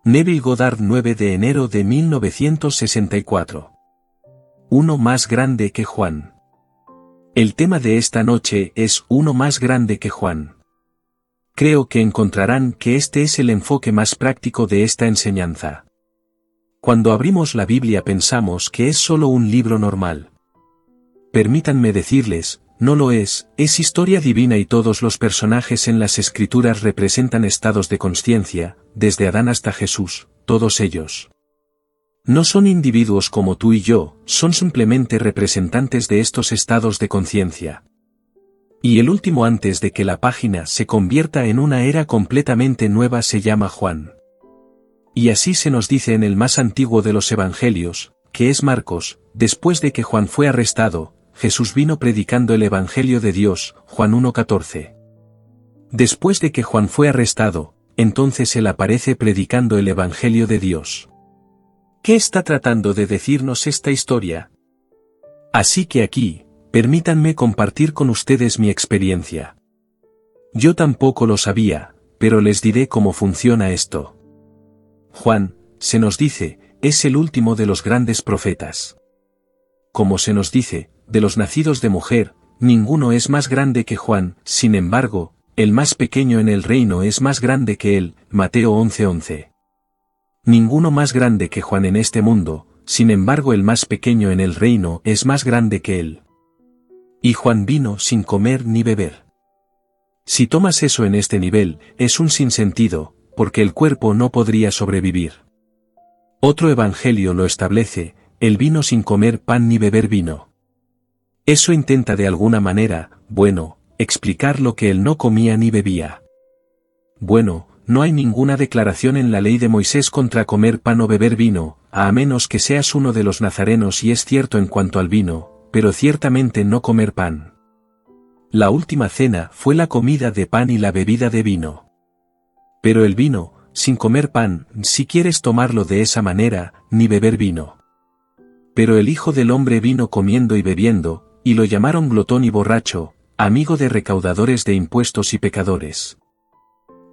Neville Goddard, 9 de enero de 1964. Uno más grande que Juan. El tema de esta noche es uno más grande que Juan. Creo que encontrarán que este es el enfoque más práctico de esta enseñanza. Cuando abrimos la Biblia pensamos que es solo un libro normal. Permítanme decirles, no lo es historia divina y todos los personajes en las Escrituras representan estados de consciencia, desde Adán hasta Jesús, todos ellos. No son individuos como tú y yo, son simplemente representantes de estos estados de conciencia. Y el último antes de que la página se convierta en una era completamente nueva se llama Juan. Y así se nos dice en el más antiguo de los evangelios, que es Marcos, después de que Juan fue arrestado, Jesús vino predicando el Evangelio de Dios, Juan 1:14. Después de que Juan fue arrestado, entonces él aparece predicando el Evangelio de Dios. ¿Qué está tratando de decirnos esta historia? Así que aquí, permítanme compartir con ustedes mi experiencia. Yo tampoco lo sabía, pero les diré cómo funciona esto. Juan, se nos dice, es el último de los grandes profetas. Como se nos dice, de los nacidos de mujer, ninguno es más grande que Juan, sin embargo, el más pequeño en el reino es más grande que él, Mateo 11:11. Ninguno más grande que Juan en este mundo, sin embargo el más pequeño en el reino es más grande que él. Y Juan vino sin comer ni beber. Si tomas eso en este nivel, es un sinsentido, porque el cuerpo no podría sobrevivir. Otro evangelio lo establece, él vino sin comer pan ni beber vino. Eso intenta de alguna manera, explicar lo que él no comía ni bebía. No hay ninguna declaración en la ley de Moisés contra comer pan o beber vino, a menos que seas uno de los nazarenos y es cierto en cuanto al vino, pero ciertamente no comer pan. La última cena fue la comida de pan y la bebida de vino. Pero el vino, sin comer pan, si quieres tomarlo de esa manera, ni beber vino. Pero el Hijo del Hombre vino comiendo y bebiendo, y lo llamaron glotón y borracho, amigo de recaudadores de impuestos y pecadores.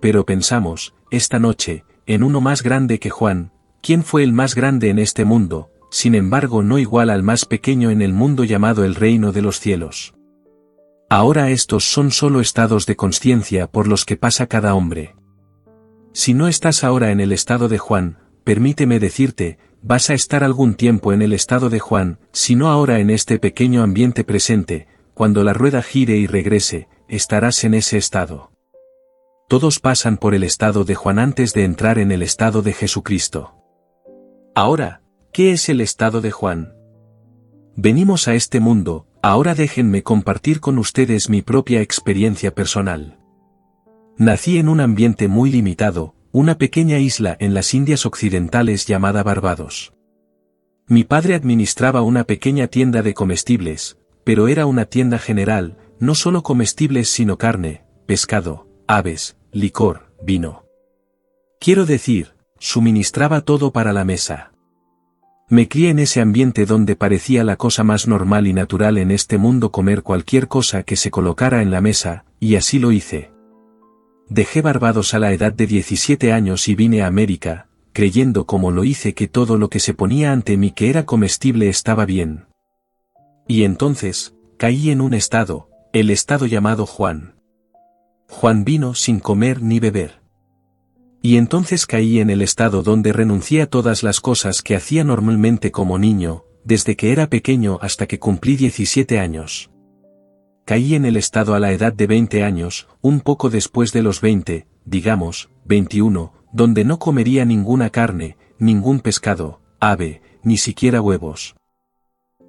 Pero pensamos, esta noche, en uno más grande que Juan, ¿quién fue el más grande en este mundo, sin embargo no igual al más pequeño en el mundo llamado el reino de los cielos? Ahora estos son solo estados de consciencia por los que pasa cada hombre. Si no estás ahora en el estado de Juan, permíteme decirte, vas a estar algún tiempo en el estado de Juan, si no ahora en este pequeño ambiente presente, cuando la rueda gire y regrese, estarás en ese estado. Todos pasan por el estado de Juan antes de entrar en el estado de Jesucristo. Ahora, ¿qué es el estado de Juan? Venimos a este mundo, ahora déjenme compartir con ustedes mi propia experiencia personal. Nací en un ambiente muy limitado, una pequeña isla en las Indias Occidentales llamada Barbados. Mi padre administraba una pequeña tienda de comestibles, pero era una tienda general, no solo comestibles sino carne, pescado, aves, licor, vino. Quiero decir, suministraba todo para la mesa. Me crié en ese ambiente donde parecía la cosa más normal y natural en este mundo comer cualquier cosa que se colocara en la mesa, y así lo hice. Dejé Barbados a la edad de 17 años y vine a América, creyendo como lo hice que todo lo que se ponía ante mí que era comestible estaba bien. Y entonces, caí en un estado, el estado llamado Juan. Juan vino sin comer ni beber. Y entonces caí en el estado donde renuncié a todas las cosas que hacía normalmente como niño, desde que era pequeño hasta que cumplí 17 años. Caí en el estado a la edad de 20 años, un poco después de los 20, digamos, 21, donde no comería ninguna carne, ningún pescado, ave, ni siquiera huevos.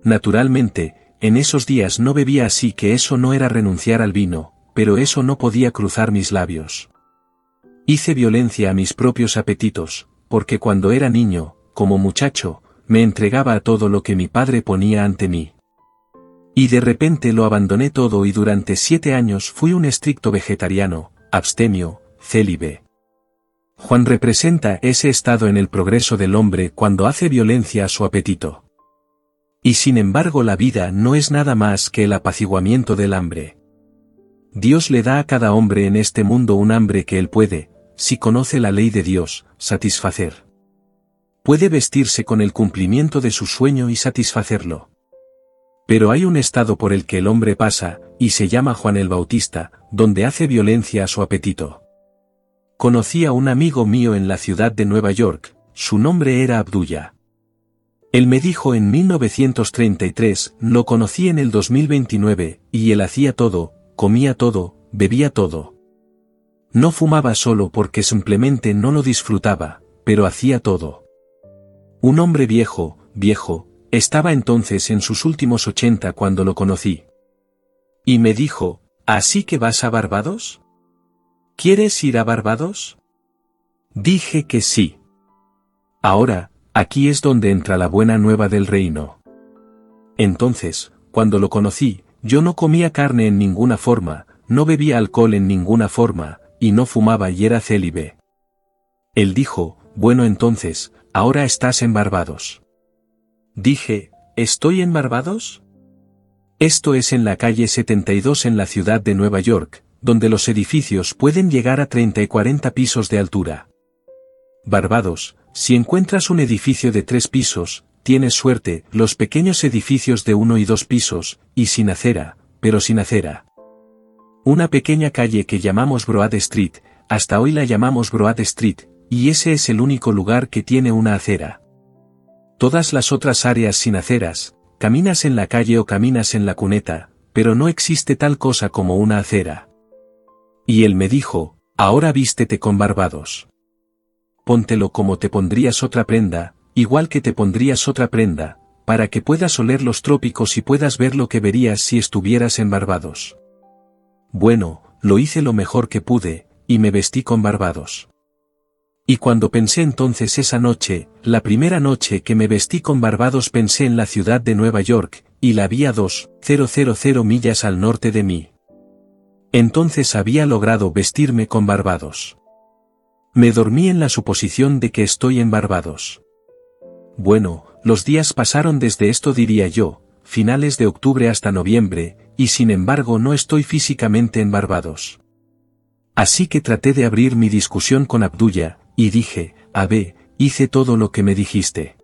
Naturalmente, en esos días no bebía, así que eso no era renunciar al vino, pero eso no podía cruzar mis labios. Hice violencia a mis propios apetitos, porque cuando era niño, como muchacho, me entregaba a todo lo que mi padre ponía ante mí. Y de repente lo abandoné todo y durante 7 años fui un estricto vegetariano, abstemio, célibe. Juan representa ese estado en el progreso del hombre cuando hace violencia a su apetito. Y sin embargo la vida no es nada más que el apaciguamiento del hambre. Dios le da a cada hombre en este mundo un hambre que él puede, si conoce la ley de Dios, satisfacer. Puede vestirse con el cumplimiento de su sueño y satisfacerlo. Pero hay un estado por el que el hombre pasa, y se llama Juan el Bautista, donde hace violencia a su apetito. Conocí a un amigo mío en la ciudad de Nueva York, su nombre era Abdullah. Él me dijo en 1933, lo conocí en el 2029, y él hacía todo, comía todo, bebía todo. No fumaba solo porque simplemente no lo disfrutaba, pero hacía todo. Un hombre viejo, estaba entonces en sus últimos 80 cuando lo conocí. Y me dijo, ¿así que vas a Barbados? ¿Quieres ir a Barbados? Dije que sí. Ahora, aquí es donde entra la buena nueva del reino. Entonces, cuando lo conocí, yo no comía carne en ninguna forma, no bebía alcohol en ninguna forma, y no fumaba y era célibe. Él dijo, bueno entonces, ahora estás en Barbados. Dije, ¿estoy en Barbados? Esto es en la calle 72 en la ciudad de Nueva York, donde los edificios pueden llegar a 30 y 40 pisos de altura. Barbados, si encuentras un edificio de 3 pisos, tienes suerte, los pequeños edificios de 1 y 2 pisos, y sin acera, pero sin acera. Una pequeña calle que llamamos Broad Street, hasta hoy la llamamos Broad Street, y ese es el único lugar que tiene una acera. Todas las otras áreas sin aceras, caminas en la calle o caminas en la cuneta, pero no existe tal cosa como una acera. Y él me dijo, ahora vístete con Barbados. Póntelo como te pondrías otra prenda, igual que te pondrías otra prenda, para que puedas oler los trópicos y puedas ver lo que verías si estuvieras en Barbados. Bueno, lo hice lo mejor que pude, y me vestí con Barbados. Y cuando pensé entonces esa noche, la primera noche que me vestí con Barbados pensé en la ciudad de Nueva York, y la vi a 2,000 millas al norte de mí. Entonces había logrado vestirme con Barbados. Me dormí en la suposición de que estoy en Barbados. Bueno, los días pasaron desde esto diría yo, finales de octubre hasta noviembre, y sin embargo no estoy físicamente en Barbados. Así que traté de abrir mi discusión con Abdullah, y dije, hice todo lo que me dijiste.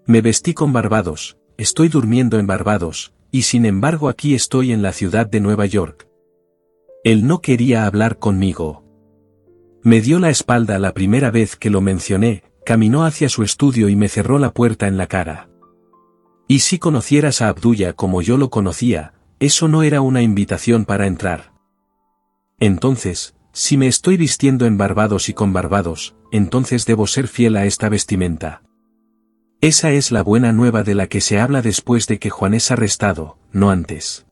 Me vestí con Barbados, estoy durmiendo en Barbados, y sin embargo aquí estoy en la ciudad de Nueva York. Él no quería hablar conmigo. Me dio la espalda la primera vez que lo mencioné, caminó hacia su estudio y me cerró la puerta en la cara. Y si conocieras a Abdullah como yo lo conocía, eso no era una invitación para entrar. Entonces, si me estoy vistiendo en Barbados y con Barbados, entonces debo ser fiel a esta vestimenta. Esa es la buena nueva de la que se habla después de que Juan es arrestado, no antes.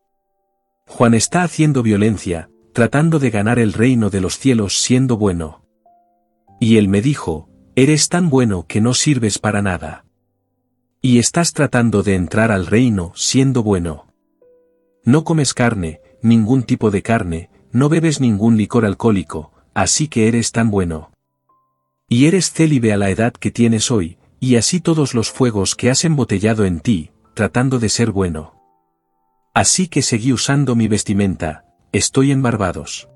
Juan está haciendo violencia, tratando de ganar el reino de los cielos siendo bueno. Y él me dijo, eres tan bueno que no sirves para nada. Y estás tratando de entrar al reino siendo bueno. No comes carne, ningún tipo de carne, no bebes ningún licor alcohólico, así que eres tan bueno. Y eres célibe a la edad que tienes hoy, y así todos los fuegos que has embotellado en ti, tratando de ser bueno. Así que seguí usando mi vestimenta. Estoy en Barbados.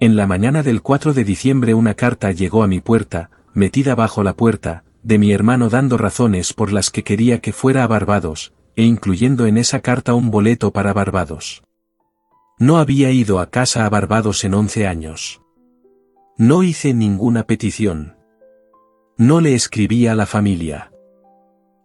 En la mañana del 4 de diciembre una carta llegó a mi puerta, metida bajo la puerta, de mi hermano dando razones por las que quería que fuera a Barbados, e incluyendo en esa carta un boleto para Barbados. No había ido a casa a Barbados en 11 años. No hice ninguna petición. No le escribí a la familia.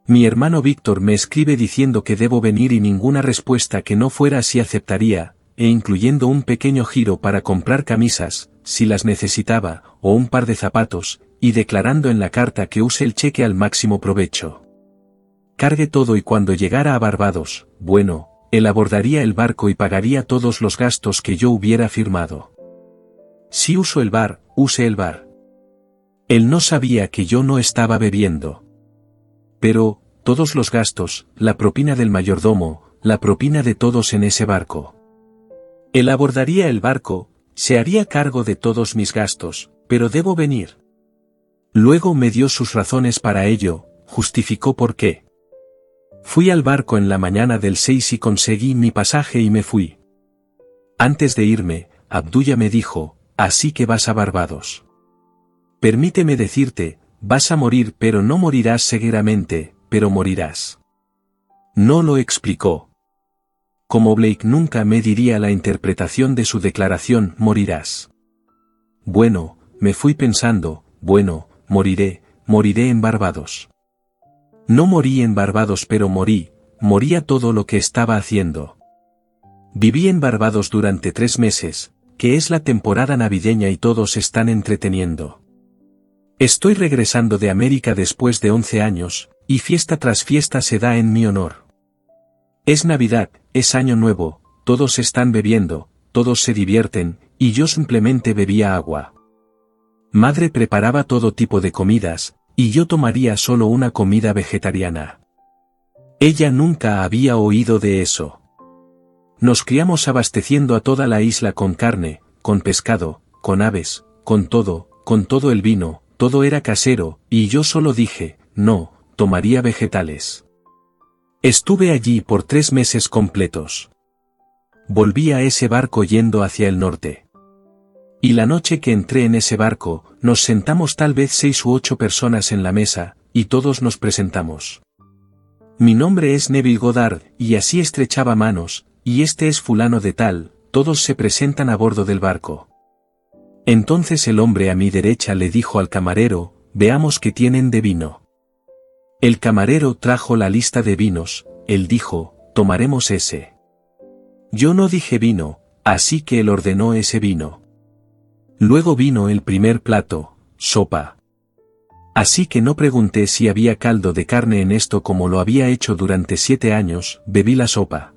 Mi hermano Víctor me escribe diciendo que debo venir y ninguna respuesta que no fuera así aceptaría, e incluyendo un pequeño giro para comprar camisas, si las necesitaba, o un par de zapatos, y declarando en la carta que use el cheque al máximo provecho. Cargue todo y cuando llegara a Barbados, bueno, él abordaría el barco y pagaría todos los gastos que yo hubiera firmado. Si uso el bar, use el bar. Él no sabía que yo no estaba bebiendo. Pero, todos los gastos, la propina del mayordomo, la propina de todos en ese barco. Él abordaría el barco, se haría cargo de todos mis gastos, pero debo venir. Luego me dio sus razones para ello, justificó por qué. Fui al barco en la mañana del 6 y conseguí mi pasaje y me fui. Antes de irme, Abdullah me dijo, así que vas a Barbados. Permíteme decirte, vas a morir pero no morirás cegueramente, pero morirás. No lo explicó. Como Blake nunca me diría la interpretación de su declaración, morirás. Bueno, me fui pensando, bueno, moriré en Barbados. No morí en Barbados pero morí a todo lo que estaba haciendo. Viví en Barbados durante 3 meses, que es la temporada navideña y todos están entreteniendo. Estoy regresando de América después de 11 años, y fiesta tras fiesta se da en mi honor. Es Navidad, es Año Nuevo, todos están bebiendo, todos se divierten, y yo simplemente bebía agua. Madre preparaba todo tipo de comidas, y yo tomaría solo una comida vegetariana. Ella nunca había oído de eso. Nos criamos abasteciendo a toda la isla con carne, con pescado, con aves, con todo el vino, todo era casero, y yo solo dije, no, tomaría vegetales. Estuve allí por 3 meses completos. Volví a ese barco yendo hacia el norte. Y la noche que entré en ese barco, nos sentamos tal vez 6 u 8 personas en la mesa, y todos nos presentamos. Mi nombre es Neville Goddard, y así estrechaba manos, y este es fulano de tal, todos se presentan a bordo del barco. Entonces el hombre a mi derecha le dijo al camarero, veamos qué tienen de vino. El camarero trajo la lista de vinos, él dijo, tomaremos ese. Yo no dije vino, así que él ordenó ese vino. Luego vino el primer plato, sopa. Así que no pregunté si había caldo de carne en esto como lo había hecho durante 7 años, bebí la sopa.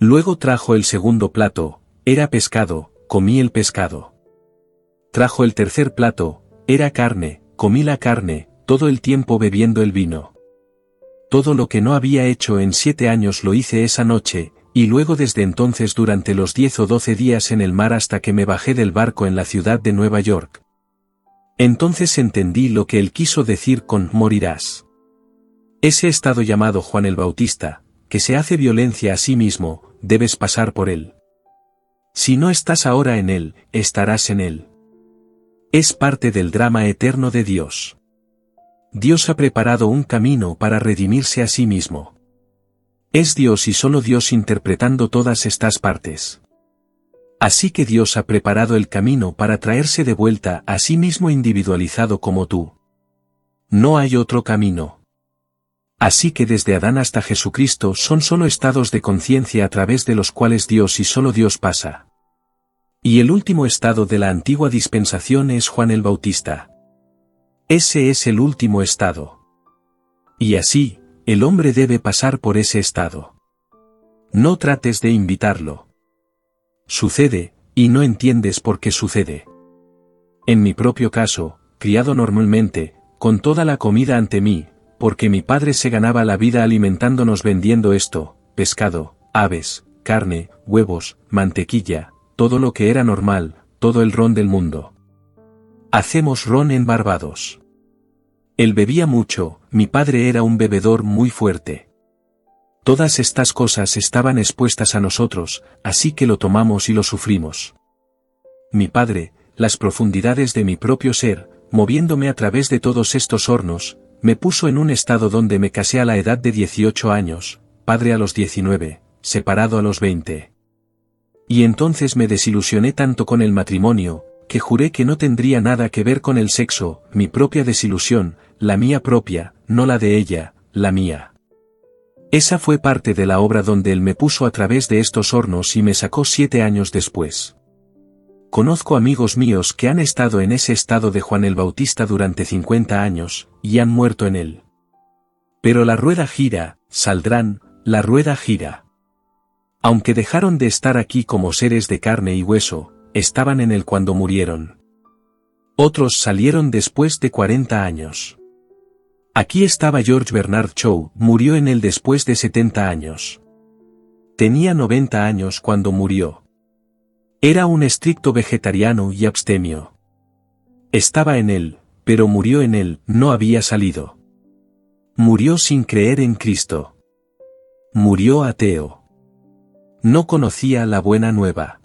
Luego trajo el segundo plato, era pescado, comí el pescado. Trajo el tercer plato, era carne, comí la carne, todo el tiempo bebiendo el vino. Todo lo que no había hecho en 7 años lo hice esa noche, y luego desde entonces durante los 10 o 12 días en el mar hasta que me bajé del barco en la ciudad de Nueva York. Entonces entendí lo que él quiso decir con morirás. Ese estado llamado Juan el Bautista, que se hace violencia a sí mismo, debes pasar por él. Si no estás ahora en él, estarás en él. Es parte del drama eterno de Dios. Dios ha preparado un camino para redimirse a sí mismo. Es Dios y solo Dios interpretando todas estas partes. Así que Dios ha preparado el camino para traerse de vuelta a sí mismo individualizado como tú. No hay otro camino. Así que desde Adán hasta Jesucristo son solo estados de conciencia a través de los cuales Dios y solo Dios pasa. Y el último estado de la antigua dispensación es Juan el Bautista. Ese es el último estado. Y así, el hombre debe pasar por ese estado. No trates de invitarlo. Sucede, y no entiendes por qué sucede. En mi propio caso, criado normalmente, con toda la comida ante mí, porque mi padre se ganaba la vida alimentándonos vendiendo esto, pescado, aves, carne, huevos, mantequilla, todo lo que era normal, todo el ron del mundo. Hacemos ron en Barbados. Él bebía mucho, mi padre era un bebedor muy fuerte. Todas estas cosas estaban expuestas a nosotros, así que lo tomamos y lo sufrimos. Mi padre, las profundidades de mi propio ser, moviéndome a través de todos estos hornos, me puso en un estado donde me casé a la edad de 18 años, padre a los 19, separado a los 20. Y entonces me desilusioné tanto con el matrimonio, que juré que no tendría nada que ver con el sexo, mi propia desilusión, la mía propia, no la de ella, la mía. Esa fue parte de la obra donde él me puso a través de estos hornos y me sacó 7 años después. Conozco amigos míos que han estado en ese estado de Juan el Bautista durante 50 años, y han muerto en él. Pero la rueda gira, saldrán, la rueda gira. Aunque dejaron de estar aquí como seres de carne y hueso, estaban en él cuando murieron. Otros salieron después de 40 años. Aquí estaba George Bernard Shaw, murió en él después de 70 años. Tenía 90 años cuando murió. Era un estricto vegetariano y abstemio. Estaba en él, pero murió en él, no había salido. Murió sin creer en Cristo. Murió ateo. No conocía la buena nueva.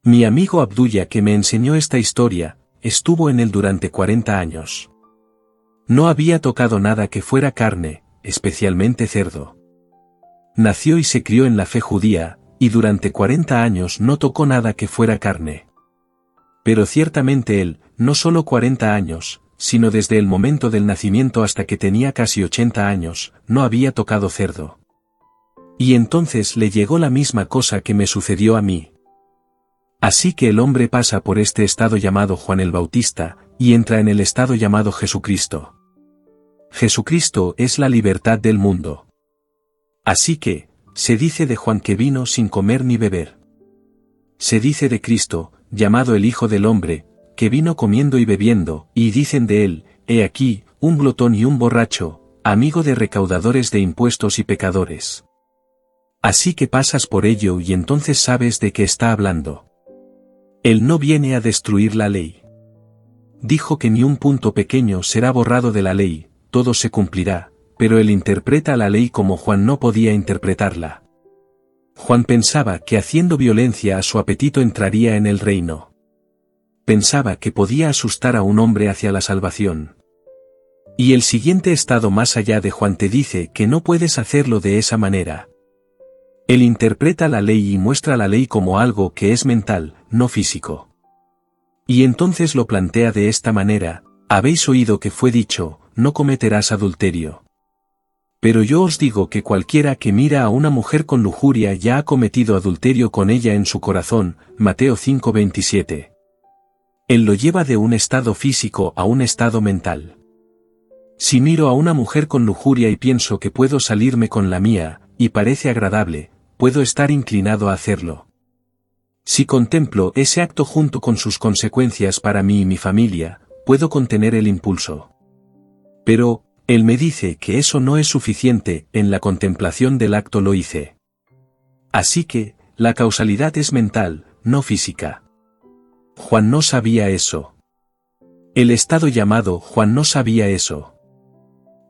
Mi amigo Abdullah, que me enseñó esta historia, estuvo en él durante 40 años. No había tocado nada que fuera carne, especialmente cerdo. Nació y se crió en la fe judía, y durante 40 años no tocó nada que fuera carne. Pero ciertamente él, no solo 40 años, sino desde el momento del nacimiento hasta que tenía casi 80 años, no había tocado cerdo. Y entonces le llegó la misma cosa que me sucedió a mí. Así que el hombre pasa por este estado llamado Juan el Bautista, y entra en el estado llamado Jesucristo. Jesucristo es la libertad del mundo. Así que, se dice de Juan que vino sin comer ni beber. Se dice de Cristo, llamado el Hijo del Hombre, que vino comiendo y bebiendo, y dicen de él, he aquí, un glotón y un borracho, amigo de recaudadores de impuestos y pecadores. Así que pasas por ello y entonces sabes de qué está hablando. Él no viene a destruir la ley. Dijo que ni un punto pequeño será borrado de la ley, todo se cumplirá, pero él interpreta la ley como Juan no podía interpretarla. Juan pensaba que haciendo violencia a su apetito entraría en el reino. Pensaba que podía asustar a un hombre hacia la salvación. Y el siguiente estado más allá de Juan te dice que no puedes hacerlo de esa manera. Él interpreta la ley y muestra la ley como algo que es mental, no físico. Y entonces lo plantea de esta manera, habéis oído que fue dicho, no cometerás adulterio. Pero yo os digo que cualquiera que mira a una mujer con lujuria ya ha cometido adulterio con ella en su corazón, Mateo 5:27. Él lo lleva de un estado físico a un estado mental. Si miro a una mujer con lujuria y pienso que puedo salirme con la mía, y parece agradable, puedo estar inclinado a hacerlo. Si contemplo ese acto junto con sus consecuencias para mí y mi familia, puedo contener el impulso. Pero, él me dice que eso no es suficiente, en la contemplación del acto lo hice. Así que, la causalidad es mental, no física. Juan no sabía eso. El estado llamado Juan no sabía eso.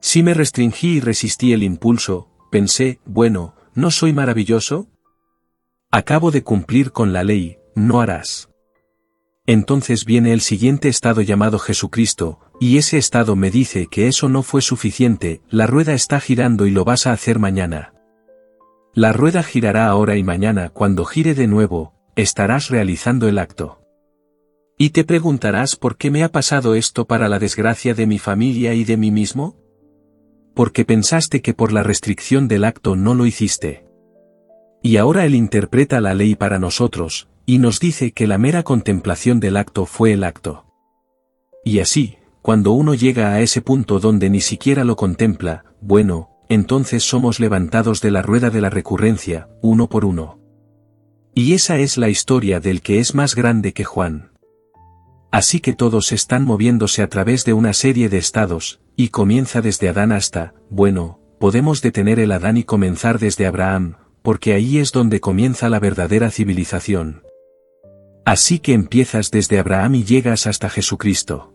Si me restringí y resistí el impulso, pensé, bueno, ¿no soy maravilloso? Acabo de cumplir con la ley, no harás. Entonces viene el siguiente estado llamado Jesucristo, y ese estado me dice que eso no fue suficiente, la rueda está girando y lo vas a hacer mañana. La rueda girará ahora y mañana cuando gire de nuevo, estarás realizando el acto. Y te preguntarás por qué me ha pasado esto para la desgracia de mi familia y de mí mismo. Porque pensaste que por la restricción del acto no lo hiciste. Y ahora él interpreta la ley para nosotros, y nos dice que la mera contemplación del acto fue el acto. Y así, cuando uno llega a ese punto donde ni siquiera lo contempla, bueno, entonces somos levantados de la rueda de la recurrencia, uno por uno. Y esa es la historia del que es más grande que Juan. Así que todos están moviéndose a través de una serie de estados, y comienza desde Adán hasta, bueno, podemos detener el Adán y comenzar desde Abraham, porque ahí es donde comienza la verdadera civilización. Así que empiezas desde Abraham y llegas hasta Jesucristo.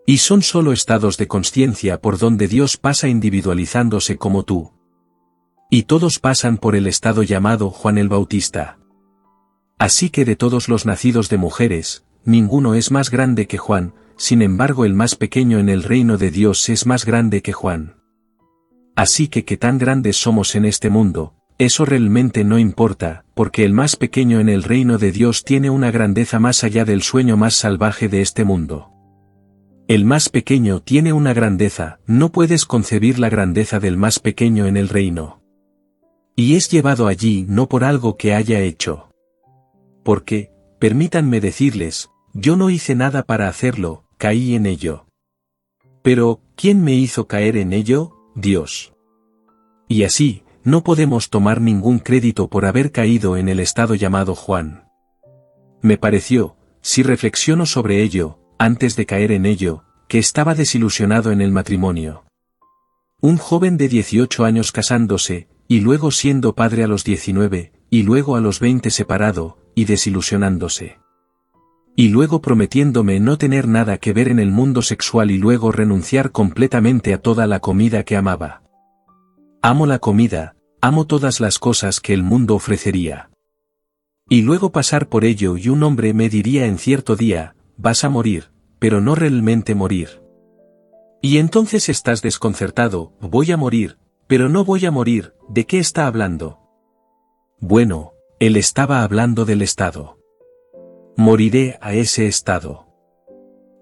Y son solo estados de consciencia por donde Dios pasa individualizándose como tú. Y todos pasan por el estado llamado Juan el Bautista. Así que de todos los nacidos de mujeres, ninguno es más grande que Juan, sin embargo el más pequeño en el reino de Dios es más grande que Juan. Así que qué tan grandes somos en este mundo, eso realmente no importa, porque el más pequeño en el reino de Dios tiene una grandeza más allá del sueño más salvaje de este mundo. El más pequeño tiene una grandeza, no puedes concebir la grandeza del más pequeño en el reino. Y es llevado allí no por algo que haya hecho. Porque, permítanme decirles, yo no hice nada para hacerlo, caí en ello. Pero, ¿quién me hizo caer en ello? Dios. Y así, no podemos tomar ningún crédito por haber caído en el estado llamado Juan. Me pareció, si reflexiono sobre ello, antes de caer en ello, que estaba desilusionado en el matrimonio. Un joven de 18 años casándose, y luego siendo padre a los 19, y luego a los 20 separado, y desilusionándose. Y luego prometiéndome no tener nada que ver en el mundo sexual y luego renunciar completamente a toda la comida que amaba. Amo la comida, amo todas las cosas que el mundo ofrecería. Y luego pasar por ello y un hombre me diría en cierto día, vas a morir, pero no realmente morir. Y entonces estás desconcertado, voy a morir, pero no voy a morir, ¿de qué está hablando? Bueno, él estaba hablando del estado. Moriré a ese estado.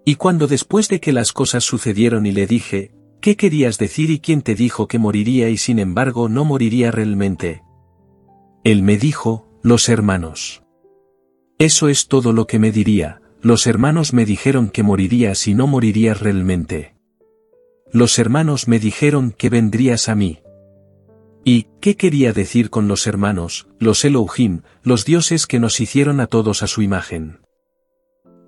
Y cuando después de que las cosas sucedieron y le dije, ¿qué querías decir y quién te dijo que moriría y sin embargo no moriría realmente? Él me dijo, los hermanos. Eso es todo lo que me diría, los hermanos me dijeron que morirías y no morirías realmente. Los hermanos me dijeron que vendrías a mí. ¿Y qué quería decir con los hermanos, los Elohim, los dioses que nos hicieron a todos a su imagen?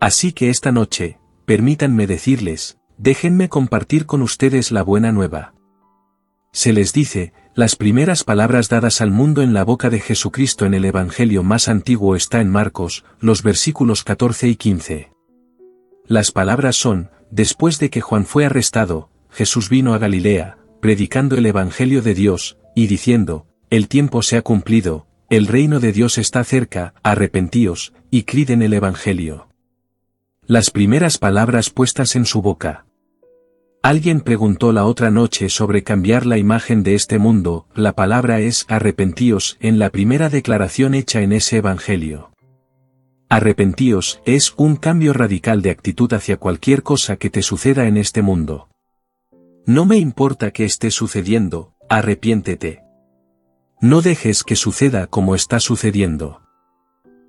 Así que esta noche, permítanme decirles, déjenme compartir con ustedes la buena nueva. Se les dice, las primeras palabras dadas al mundo en la boca de Jesucristo en el Evangelio más antiguo está en Marcos, los versículos 14 y 15. Las palabras son, después de que Juan fue arrestado, Jesús vino a Galilea, predicando el Evangelio de Dios, y diciendo, el tiempo se ha cumplido, el reino de Dios está cerca, arrepentíos, y creed en el Evangelio. Las primeras palabras puestas en su boca. Alguien preguntó la otra noche sobre cambiar la imagen de este mundo, la palabra es arrepentíos en la primera declaración hecha en ese Evangelio. Arrepentíos es un cambio radical de actitud hacia cualquier cosa que te suceda en este mundo. No me importa que esté sucediendo, arrepiéntete. No dejes que suceda como está sucediendo.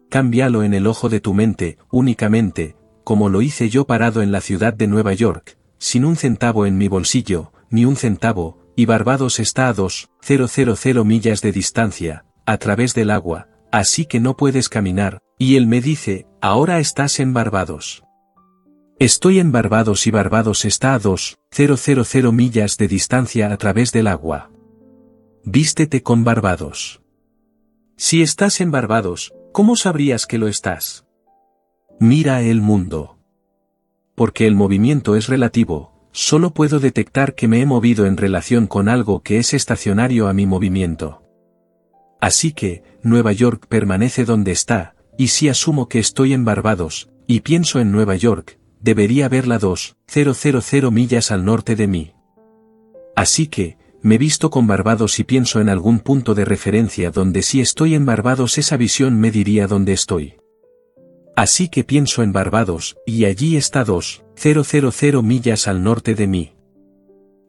Cámbialo en el ojo de tu mente, únicamente, como lo hice yo parado en la ciudad de Nueva York, sin un centavo en mi bolsillo, ni un centavo, y Barbados está a 2,000 millas de distancia, a través del agua, así que no puedes caminar, y él me dice, ahora estás en Barbados. Estoy en Barbados y Barbados está a 2,000 millas de distancia a través del agua. Vístete con Barbados. Si estás en Barbados, ¿cómo sabrías que lo estás? Mira el mundo. Porque el movimiento es relativo, solo puedo detectar que me he movido en relación con algo que es estacionario a mi movimiento. Así que, Nueva York permanece donde está, y si asumo que estoy en Barbados, y pienso en Nueva York, debería verla 2,000 millas al norte de mí. Así que, me visto con Barbados y pienso en algún punto de referencia donde si estoy en Barbados esa visión me diría dónde estoy. Así que pienso en Barbados, y allí está 2,000 millas al norte de mí.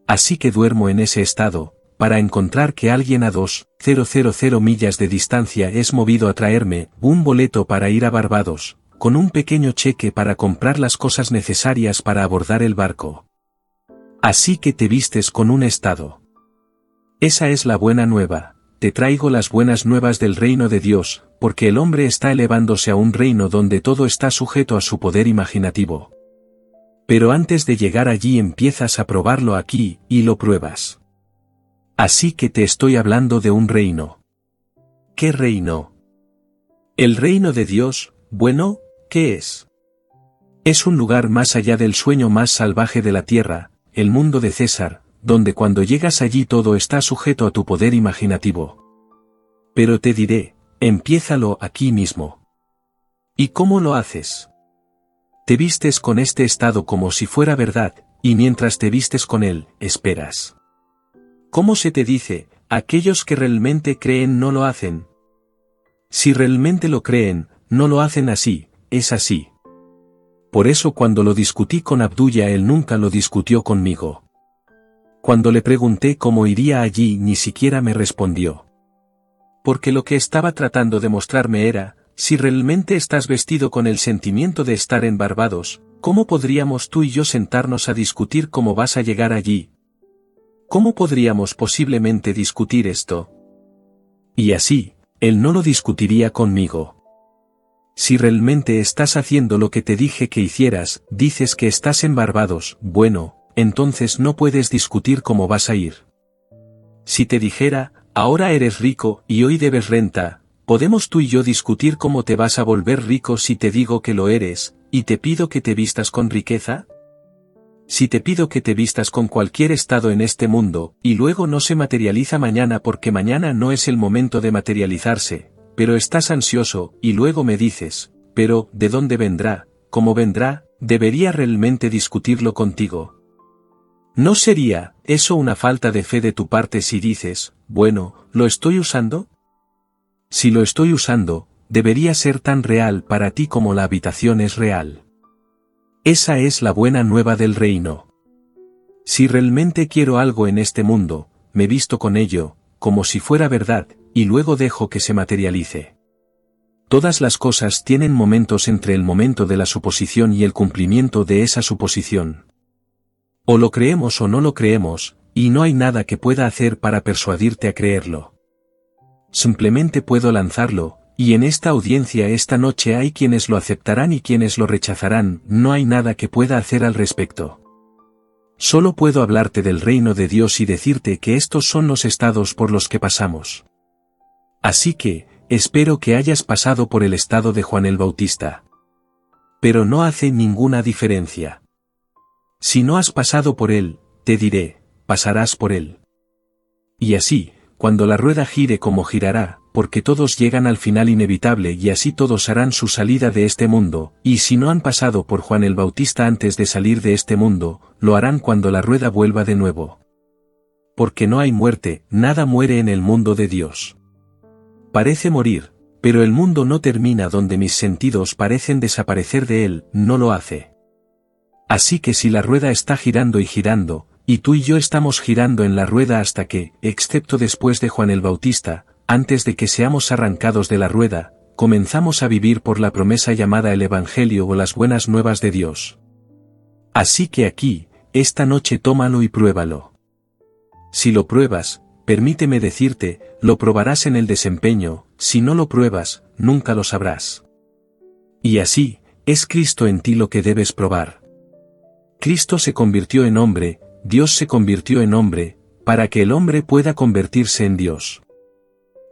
Así que duermo en ese estado, para encontrar que alguien a 2,000 millas de distancia es movido a traerme un boleto para ir a Barbados, con un pequeño cheque para comprar las cosas necesarias para abordar el barco. Así que te vistes con un estado. Esa es la buena nueva, te traigo las buenas nuevas del reino de Dios, porque el hombre está elevándose a un reino donde todo está sujeto a su poder imaginativo. Pero antes de llegar allí empiezas a probarlo aquí, y lo pruebas. Así que te estoy hablando de un reino. ¿Qué reino? El reino de Dios, bueno, ¿qué es? Es un lugar más allá del sueño más salvaje de la tierra, el mundo de César, donde cuando llegas allí todo está sujeto a tu poder imaginativo. Pero te diré, empiézalo aquí mismo. ¿Y cómo lo haces? Te vistes con este estado como si fuera verdad, y mientras te vistes con él, esperas. ¿Cómo se te dice, aquellos que realmente creen no lo hacen? Si realmente lo creen, no lo hacen así, es así. Por eso cuando lo discutí con Abdullah él nunca lo discutió conmigo. Cuando le pregunté cómo iría allí ni siquiera me respondió. Porque lo que estaba tratando de mostrarme era, si realmente estás vestido con el sentimiento de estar en Barbados, ¿cómo podríamos tú y yo sentarnos a discutir cómo vas a llegar allí? ¿Cómo podríamos posiblemente discutir esto? Y así, él no lo discutiría conmigo. Si realmente estás haciendo lo que te dije que hicieras, dices que estás en Barbados, bueno, entonces no puedes discutir cómo vas a ir. Si te dijera, ahora eres rico y hoy debes renta, ¿podemos tú y yo discutir cómo te vas a volver rico si te digo que lo eres, y te pido que te vistas con riqueza? Si te pido que te vistas con cualquier estado en este mundo, y luego no se materializa mañana porque mañana no es el momento de materializarse, pero estás ansioso, y luego me dices, pero, ¿de dónde vendrá? ¿Cómo vendrá? Debería realmente discutirlo contigo. ¿No sería eso una falta de fe de tu parte si dices, bueno, ¿lo estoy usando? Si lo estoy usando, debería ser tan real para ti como la habitación es real. Esa es la buena nueva del reino. Si realmente quiero algo en este mundo, me visto con ello, como si fuera verdad, y luego dejo que se materialice. Todas las cosas tienen momentos entre el momento de la suposición y el cumplimiento de esa suposición. O lo creemos o no lo creemos, y no hay nada que pueda hacer para persuadirte a creerlo. Simplemente puedo lanzarlo, y en esta audiencia esta noche hay quienes lo aceptarán y quienes lo rechazarán, no hay nada que pueda hacer al respecto. Solo puedo hablarte del reino de Dios y decirte que estos son los estados por los que pasamos. Así que, espero que hayas pasado por el estado de Juan el Bautista. Pero no hace ninguna diferencia. Si no has pasado por él, te diré, pasarás por él. Y así, cuando la rueda gire como girará, porque todos llegan al final inevitable y así todos harán su salida de este mundo, y si no han pasado por Juan el Bautista antes de salir de este mundo, lo harán cuando la rueda vuelva de nuevo. Porque no hay muerte, nada muere en el mundo de Dios. Parece morir, pero el mundo no termina donde mis sentidos parecen desaparecer de él, no lo hace. Así que si la rueda está girando y tú y yo estamos girando en la rueda hasta que, excepto después de Juan el Bautista, antes de que seamos arrancados de la rueda, comenzamos a vivir por la promesa llamada el Evangelio o las buenas nuevas de Dios. Así que aquí, esta noche tómalo y pruébalo. Si lo pruebas, permíteme decirte, lo probarás en el desempeño, si no lo pruebas, nunca lo sabrás. Y así, es Cristo en ti lo que debes probar. Cristo se convirtió en hombre, Dios se convirtió en hombre, para que el hombre pueda convertirse en Dios.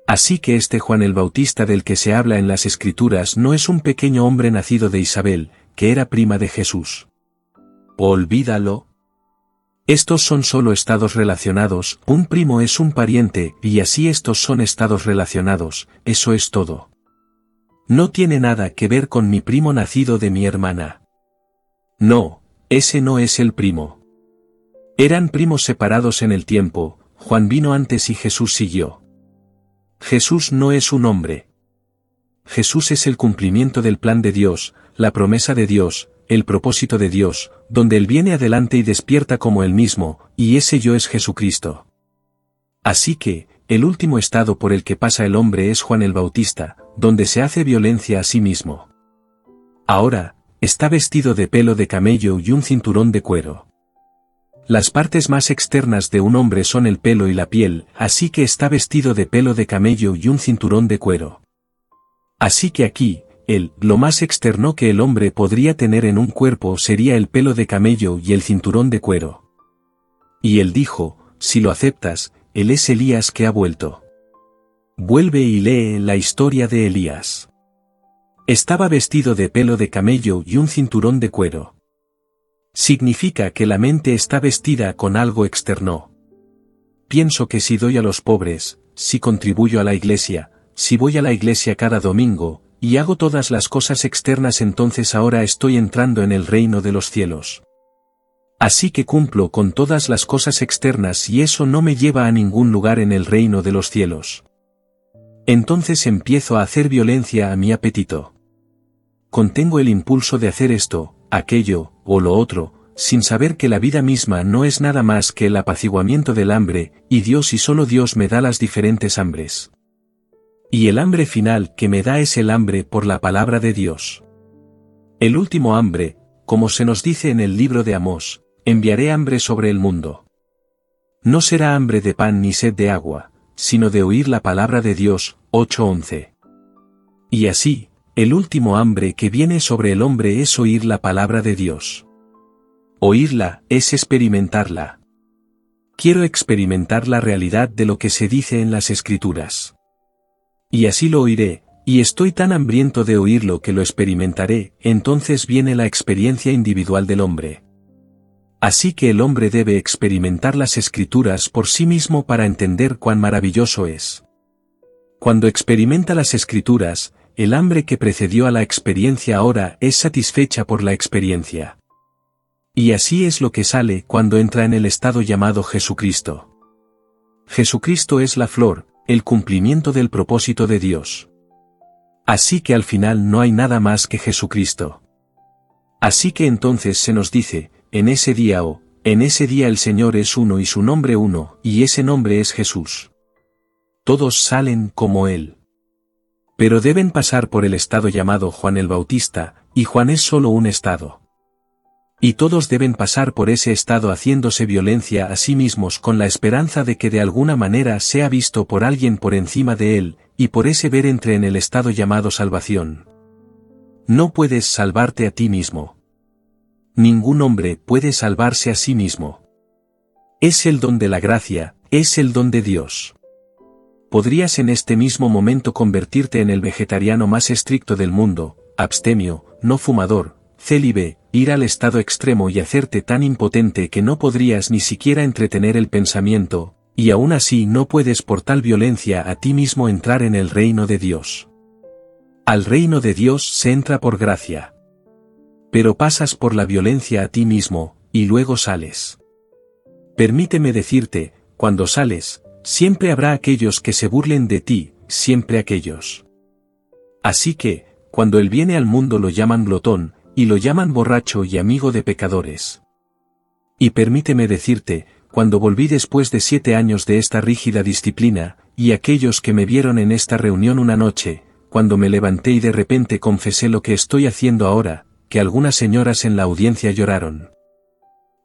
Así que este Juan el Bautista del que se habla en las Escrituras no es un pequeño hombre nacido de Isabel, que era prima de Jesús. Olvídalo. Estos son solo estados relacionados, un primo es un pariente, y así estos son estados relacionados, eso es todo. No tiene nada que ver con mi primo nacido de mi hermana. No, ese no es el primo. Eran primos separados en el tiempo, Juan vino antes y Jesús siguió. Jesús no es un hombre. Jesús es el cumplimiento del plan de Dios, la promesa de Dios, el propósito de Dios, donde Él viene adelante y despierta como Él mismo, y ese yo es Jesucristo. Así que, el último estado por el que pasa el hombre es Juan el Bautista, donde se hace violencia a sí mismo. Ahora, está vestido de pelo de camello y un cinturón de cuero. Las partes más externas de un hombre son el pelo y la piel, así que está vestido de pelo de camello y un cinturón de cuero. Así que aquí, lo más externo que el hombre podría tener en un cuerpo sería el pelo de camello y el cinturón de cuero. Y él dijo, si lo aceptas, él es Elías que ha vuelto. Vuelve y lee la historia de Elías. Estaba vestido de pelo de camello y un cinturón de cuero. Significa que la mente está vestida con algo externo. Pienso que si doy a los pobres, si contribuyo a la iglesia, si voy a la iglesia cada domingo, y hago todas las cosas externas, entonces ahora estoy entrando en el reino de los cielos. Así que cumplo con todas las cosas externas y eso no me lleva a ningún lugar en el reino de los cielos. Entonces empiezo a hacer violencia a mi apetito. Contengo el impulso de hacer esto, aquello, o lo otro, sin saber que la vida misma no es nada más que el apaciguamiento del hambre, y Dios y solo Dios me da las diferentes hambres. Y el hambre final que me da es el hambre por la palabra de Dios. El último hambre, como se nos dice en el libro de Amós, enviaré hambre sobre el mundo. No será hambre de pan ni sed de agua, sino de oír la palabra de Dios, 8:11. Y así, el último hambre que viene sobre el hombre es oír la palabra de Dios. Oírla es experimentarla. Quiero experimentar la realidad de lo que se dice en las Escrituras. Y así lo oiré, y estoy tan hambriento de oírlo que lo experimentaré, entonces viene la experiencia individual del hombre. Así que el hombre debe experimentar las Escrituras por sí mismo para entender cuán maravilloso es. Cuando experimenta las Escrituras, el hambre que precedió a la experiencia ahora es satisfecha por la experiencia. Y así es lo que sale cuando entra en el estado llamado Jesucristo. Jesucristo es la flor, el cumplimiento del propósito de Dios. Así que al final no hay nada más que Jesucristo. Así que entonces se nos dice, en ese día el Señor es uno y su nombre uno, y ese nombre es Jesús. Todos salen como Él. Pero deben pasar por el estado llamado Juan el Bautista, y Juan es solo un estado. Y todos deben pasar por ese estado haciéndose violencia a sí mismos con la esperanza de que de alguna manera sea visto por alguien por encima de él, y por ese ver entre en el estado llamado salvación. No puedes salvarte a ti mismo. Ningún hombre puede salvarse a sí mismo. Es el don de la gracia, es el don de Dios. Podrías en este mismo momento convertirte en el vegetariano más estricto del mundo, abstemio, no fumador, célibe, ir al estado extremo y hacerte tan impotente que no podrías ni siquiera entretener el pensamiento, y aún así no puedes por tal violencia a ti mismo entrar en el reino de Dios. Al reino de Dios se entra por gracia. Pero pasas por la violencia a ti mismo, y luego sales. Permíteme decirte, cuando sales, siempre habrá aquellos que se burlen de ti, siempre aquellos. Así que, cuando Él viene al mundo lo llaman glotón, y lo llaman borracho y amigo de pecadores. Y permíteme decirte, cuando volví después de 7 años de esta rígida disciplina, y aquellos que me vieron en esta reunión una noche, cuando me levanté y de repente confesé lo que estoy haciendo ahora, que algunas señoras en la audiencia lloraron.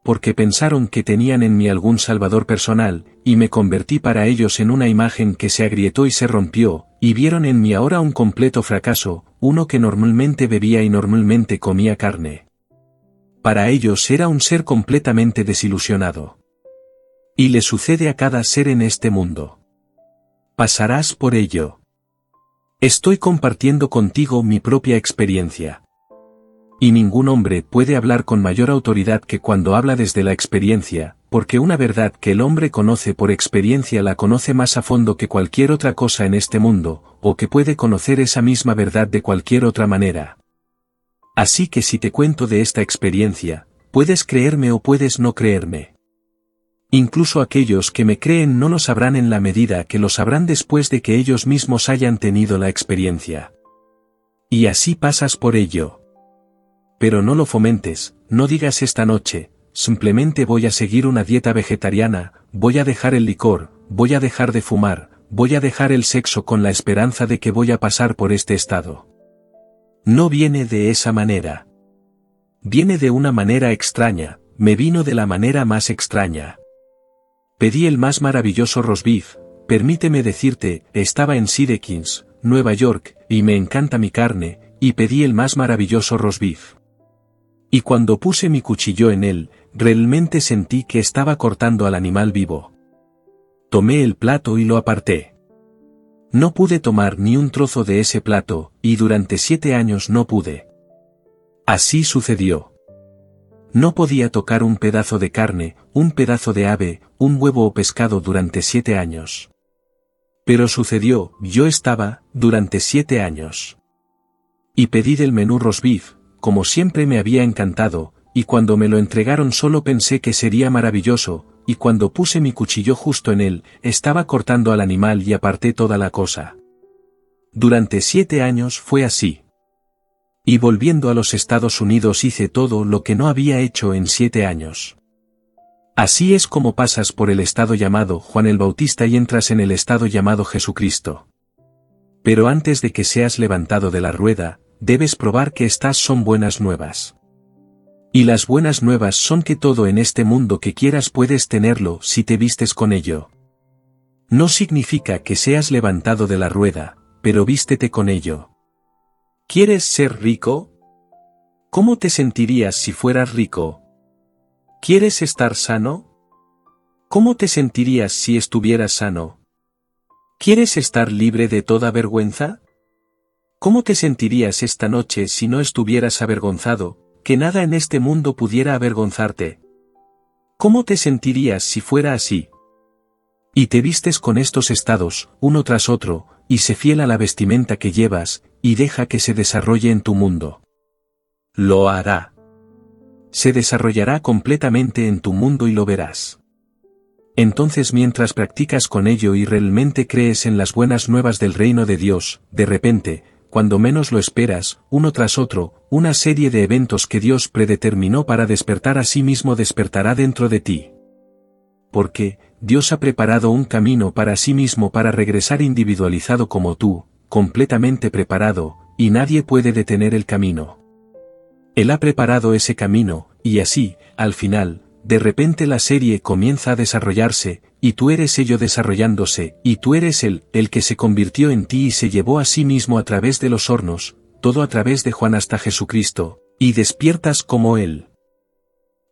Porque pensaron que tenían en mí algún salvador personal, y me convertí para ellos en una imagen que se agrietó y se rompió, y vieron en mí ahora un completo fracaso, uno que normalmente bebía y normalmente comía carne. Para ellos era un ser completamente desilusionado. Y le sucede a cada ser en este mundo. Pasarás por ello. Estoy compartiendo contigo mi propia experiencia. Y ningún hombre puede hablar con mayor autoridad que cuando habla desde la experiencia, porque una verdad que el hombre conoce por experiencia la conoce más a fondo que cualquier otra cosa en este mundo, o que puede conocer esa misma verdad de cualquier otra manera. Así que si te cuento de esta experiencia, puedes creerme o puedes no creerme. Incluso aquellos que me creen no lo sabrán en la medida que lo sabrán después de que ellos mismos hayan tenido la experiencia. Y así pasas por ello. Pero no lo fomentes, no digas esta noche, simplemente voy a seguir una dieta vegetariana, voy a dejar el licor, voy a dejar de fumar, voy a dejar el sexo con la esperanza de que voy a pasar por este estado. No viene de esa manera. Viene de una manera extraña, me vino de la manera más extraña. Pedí el más maravilloso roast beef, permíteme decirte, estaba en Syracuse, Nueva York, y me encanta mi carne, y pedí el más maravilloso roast beef. Y cuando puse mi cuchillo en él, realmente sentí que estaba cortando al animal vivo. Tomé el plato y lo aparté. No pude tomar ni un trozo de ese plato, y durante 7 años no pude. Así sucedió. No podía tocar un pedazo de carne, un pedazo de ave, un huevo o pescado durante 7 años. Pero sucedió, yo estaba, durante 7 años. Y pedí del menú roast beef, como siempre me había encantado, y cuando me lo entregaron solo pensé que sería maravilloso, y cuando puse mi cuchillo justo en él, estaba cortando al animal y aparté toda la cosa. Durante 7 años fue así. Y volviendo a los Estados Unidos hice todo lo que no había hecho en 7 años. Así es como pasas por el estado llamado Juan el Bautista y entras en el estado llamado Jesucristo. Pero antes de que seas levantado de la rueda, debes probar que estas son buenas nuevas. Y las buenas nuevas son que todo en este mundo que quieras puedes tenerlo si te vistes con ello. No significa que seas levantado de la rueda, pero vístete con ello. ¿Quieres ser rico? ¿Cómo te sentirías si fueras rico? ¿Quieres estar sano? ¿Cómo te sentirías si estuvieras sano? ¿Quieres estar libre de toda vergüenza? ¿Cómo te sentirías esta noche si no estuvieras avergonzado, que nada en este mundo pudiera avergonzarte? ¿Cómo te sentirías si fuera así? Y te vistes con estos estados, uno tras otro, y sé fiel a la vestimenta que llevas, y deja que se desarrolle en tu mundo. Lo hará. Se desarrollará completamente en tu mundo y lo verás. Entonces mientras practicas con ello y realmente crees en las buenas nuevas del reino de Dios, de repente, cuando menos lo esperas, uno tras otro, una serie de eventos que Dios predeterminó para despertar a sí mismo despertará dentro de ti. Porque, Dios ha preparado un camino para sí mismo para regresar individualizado como tú, completamente preparado, y nadie puede detener el camino. Él ha preparado ese camino, y así, al final, de repente la serie comienza a desarrollarse, y tú eres ello desarrollándose, y tú eres el que se convirtió en ti y se llevó a sí mismo a través de los hornos, todo a través de Juan hasta Jesucristo, y despiertas como Él.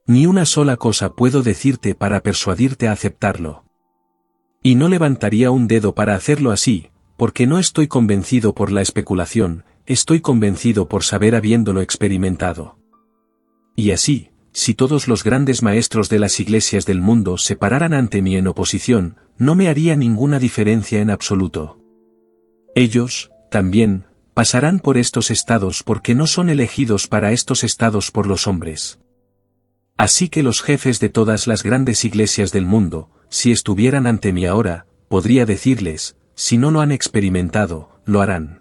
Ni una sola cosa puedo decirte para persuadirte a aceptarlo. Y no levantaría un dedo para hacerlo así, porque no estoy convencido por la especulación, estoy convencido por saber habiéndolo experimentado. Y así, si todos los grandes maestros de las iglesias del mundo se pararan ante mí en oposición, no me haría ninguna diferencia en absoluto. Ellos, también, pasarán por estos estados porque no son elegidos para estos estados por los hombres. Así que los jefes de todas las grandes iglesias del mundo, si estuvieran ante mí ahora, podría decirles, si no lo han experimentado, lo harán.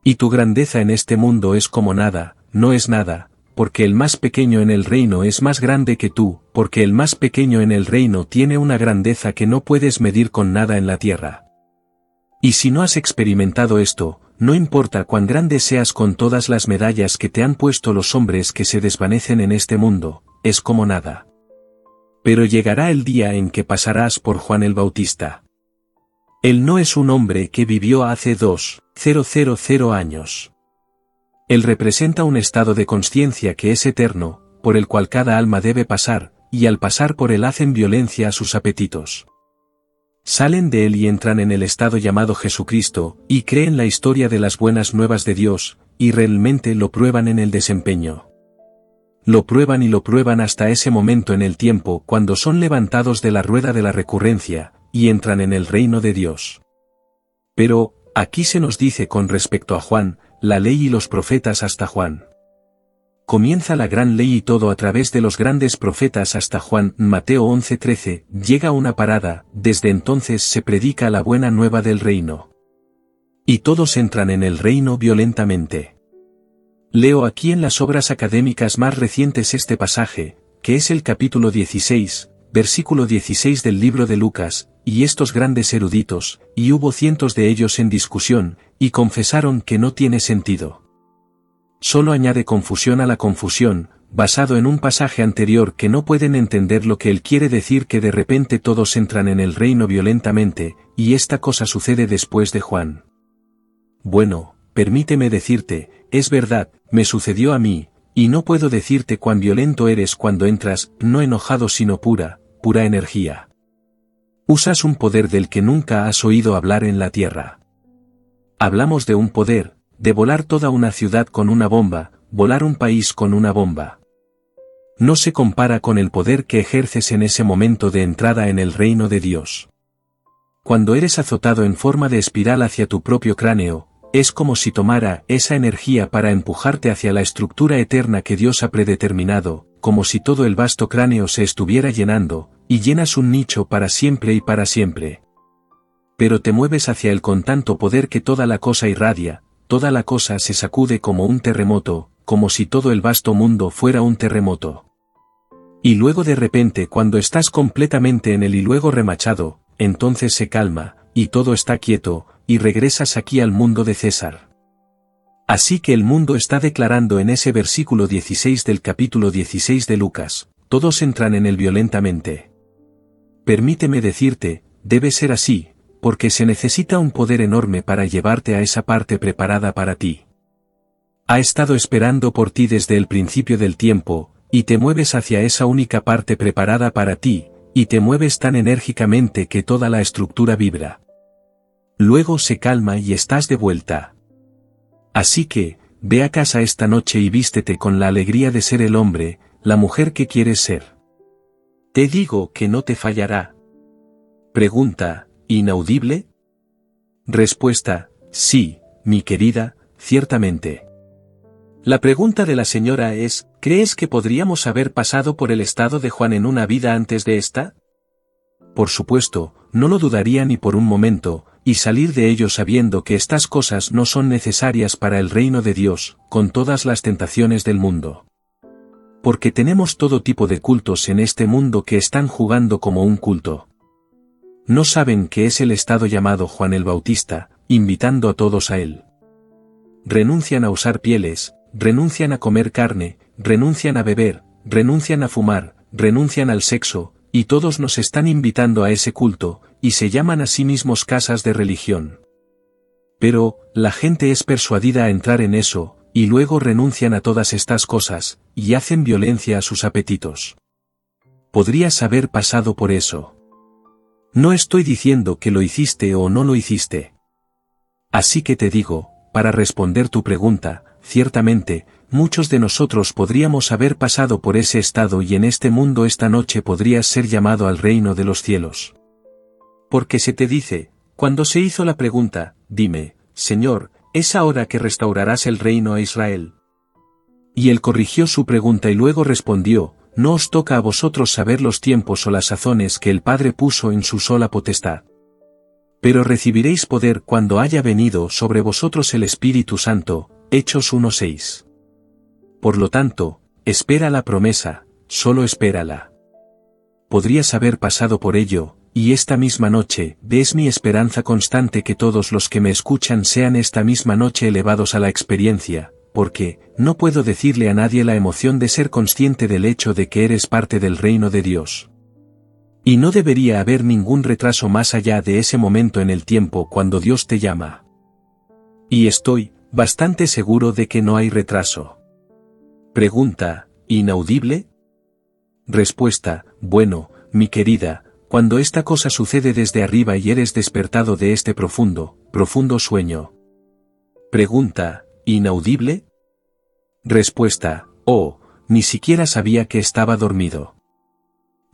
Y tu grandeza en este mundo es como nada, no es nada, porque el más pequeño en el reino es más grande que tú, porque el más pequeño en el reino tiene una grandeza que no puedes medir con nada en la tierra. Y si no has experimentado esto, no importa cuán grande seas con todas las medallas que te han puesto los hombres que se desvanecen en este mundo, es como nada. Pero llegará el día en que pasarás por Juan el Bautista. Él no es un hombre que vivió hace 2,000 años. Él representa un estado de conciencia que es eterno, por el cual cada alma debe pasar, y al pasar por él hacen violencia a sus apetitos. Salen de él y entran en el estado llamado Jesucristo, y creen la historia de las buenas nuevas de Dios, y realmente lo prueban en el desempeño. Lo prueban y lo prueban hasta ese momento en el tiempo cuando son levantados de la rueda de la recurrencia, y entran en el reino de Dios. Pero, aquí se nos dice con respecto a Juan, la ley y los profetas hasta Juan. Comienza la gran ley y todo a través de los grandes profetas hasta Juan. Mateo 11:13, llega una parada, desde entonces se predica la buena nueva del reino. Y todos entran en el reino violentamente. Leo aquí en las obras académicas más recientes este pasaje, que es el capítulo 16, versículo 16 del libro de Lucas, y estos grandes eruditos, y hubo cientos de ellos en discusión, y confesaron que no tiene sentido. Solo añade confusión a la confusión, basado en un pasaje anterior que no pueden entender lo que él quiere decir que de repente todos entran en el reino violentamente, y esta cosa sucede después de Juan. Bueno, permíteme decirte, es verdad, me sucedió a mí, y no puedo decirte cuán violento eres cuando entras, no enojado sino pura energía. Usas un poder del que nunca has oído hablar en la tierra. Hablamos de un poder, de volar toda una ciudad con una bomba, volar un país con una bomba. No se compara con el poder que ejerces en ese momento de entrada en el reino de Dios. Cuando eres azotado en forma de espiral hacia tu propio cráneo, es como si tomara esa energía para empujarte hacia la estructura eterna que Dios ha predeterminado, como si todo el vasto cráneo se estuviera llenando, y llenas un nicho para siempre y para siempre. Pero te mueves hacia él con tanto poder que toda la cosa irradia, toda la cosa se sacude como un terremoto, como si todo el vasto mundo fuera un terremoto. Y luego de repente cuando estás completamente en él y luego remachado, entonces se calma, y todo está quieto, y regresas aquí al mundo de César. Así que el mundo está declarando en ese versículo 16 del capítulo 16 de Lucas, todos entran en él violentamente. Permíteme decirte, debe ser así, porque se necesita un poder enorme para llevarte a esa parte preparada para ti. Ha estado esperando por ti desde el principio del tiempo, y te mueves hacia esa única parte preparada para ti, y te mueves tan enérgicamente que toda la estructura vibra. Luego se calma y estás de vuelta. Así que, ve a casa esta noche y vístete con la alegría de ser el hombre, la mujer que quieres ser. Te digo que no te fallará. Pregunta, ¿inaudible? Respuesta: sí, mi querida, ciertamente. La pregunta de la señora es, ¿crees que podríamos haber pasado por el estado de Juan en una vida antes de esta? Por supuesto, no lo dudaría ni por un momento, y salir de ello sabiendo que estas cosas no son necesarias para el reino de Dios, con todas las tentaciones del mundo. Porque tenemos todo tipo de cultos en este mundo que están jugando como un culto. No saben que es el estado llamado Juan el Bautista, invitando a todos a él. Renuncian a usar pieles, renuncian a comer carne, renuncian a beber, renuncian a fumar, renuncian al sexo, y todos nos están invitando a ese culto, y se llaman a sí mismos casas de religión. Pero, la gente es persuadida a entrar en eso, y luego renuncian a todas estas cosas, y hacen violencia a sus apetitos. Podrías haber pasado por eso. No estoy diciendo que lo hiciste o no lo hiciste. Así que te digo, para responder tu pregunta, ciertamente, muchos de nosotros podríamos haber pasado por ese estado y en este mundo esta noche podrías ser llamado al reino de los cielos. Porque se te dice, cuando se hizo la pregunta, dime, Señor, ¿es ahora que restaurarás el reino a Israel? Y él corrigió su pregunta y luego respondió, no os toca a vosotros saber los tiempos o las sazones que el Padre puso en su sola potestad. Pero recibiréis poder cuando haya venido sobre vosotros el Espíritu Santo, Hechos 1:6. Por lo tanto, espera la promesa, solo espérala. Podrías haber pasado por ello, y esta misma noche, es mi esperanza constante que todos los que me escuchan sean esta misma noche elevados a la experiencia, porque, no puedo decirle a nadie la emoción de ser consciente del hecho de que eres parte del reino de Dios. Y no debería haber ningún retraso más allá de ese momento en el tiempo cuando Dios te llama. Y estoy bastante seguro de que no hay retraso. Pregunta: ¿inaudible? Respuesta: bueno, mi querida, cuando esta cosa sucede desde arriba y eres despertado de este profundo sueño. Pregunta: ¿inaudible? Respuesta: oh, ni siquiera sabía que estaba dormido.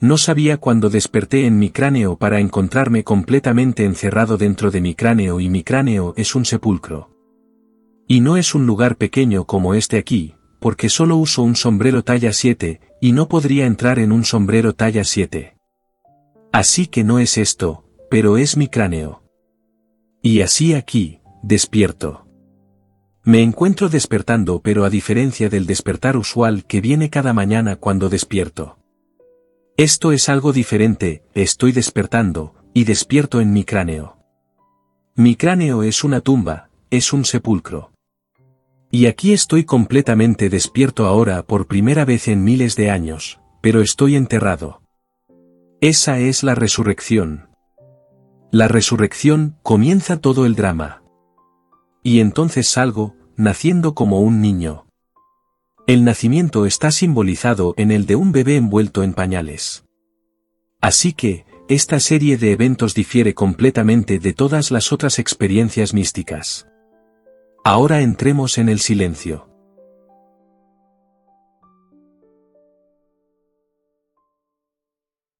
No sabía cuando desperté en mi cráneo para encontrarme completamente encerrado dentro de mi cráneo y mi cráneo es un sepulcro. Y no es un lugar pequeño como este aquí, porque solo uso un sombrero talla 7, y no podría entrar en un sombrero talla 7. Así que no es esto, pero es mi cráneo. Y así aquí, despierto. Me encuentro despertando pero a diferencia del despertar usual que viene cada mañana cuando despierto. Esto es algo diferente, estoy despertando, y despierto en mi cráneo. Mi cráneo es una tumba, es un sepulcro. Y aquí estoy completamente despierto ahora por primera vez en miles de años, pero estoy enterrado. Esa es la resurrección. La resurrección comienza todo el drama. Y entonces salgo, naciendo como un niño. El nacimiento está simbolizado en el de un bebé envuelto en pañales. Así que, esta serie de eventos difiere completamente de todas las otras experiencias místicas. Ahora entremos en el silencio.